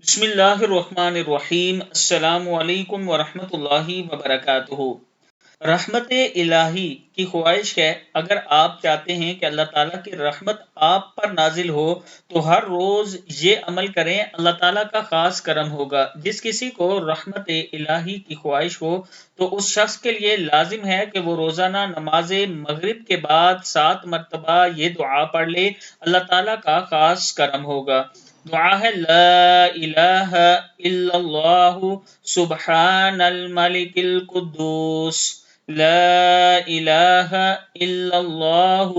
بسم اللہ الرحمن الرحیم۔ السلام علیکم ورحمۃ اللہ وبرکاتہ۔ رحمت الہی کی خواہش ہے، اگر آپ چاہتے ہیں کہ اللہ تعالیٰ کی رحمت آپ پر نازل ہو تو ہر روز یہ عمل کریں، اللہ تعالیٰ کا خاص کرم ہوگا۔ جس کسی کو رحمت الہی کی خواہش ہو تو اس شخص کے لیے لازم ہے کہ وہ روزانہ نماز مغرب کے بعد 7 مرتبہ یہ دعا پڑھ لے، اللہ تعالیٰ کا خاص کرم ہوگا۔ دعا ہے لا الہ الا اللہ سبحان الملک القدوس، لا الہ الا اللہ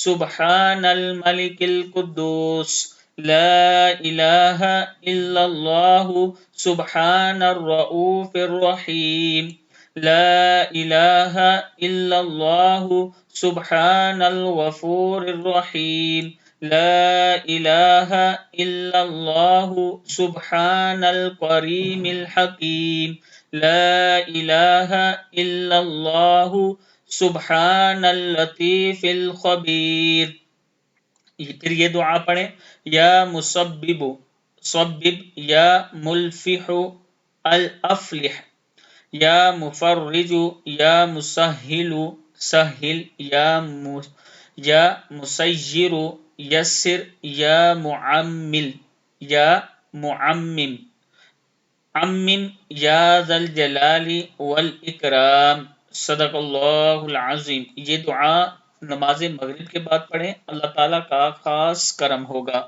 سبحان الملک القدوس، لا الہ الا اللہ سبحان الرؤوف الرحیم، لا الہ الا اللہ سبحان الغفور الرحیم، لا الہ الا اللہ سبحان الکریم الحکیم، لا الہ الا اللہ سبحان اللطیف الخبیر۔ پھر یہ دعا پڑھیں، یا مسبب صبب، یا ملفح الافلح، یا مفرج یا مسہل سہل، یا مسیر یسر، یا معمل یا معمم عمم، یا ذا الجلال والاکرام۔ صدق اللہ العظیم۔ یہ دعا نماز مغرب کے بعد پڑھیں، اللہ تعالیٰ کا خاص کرم ہوگا۔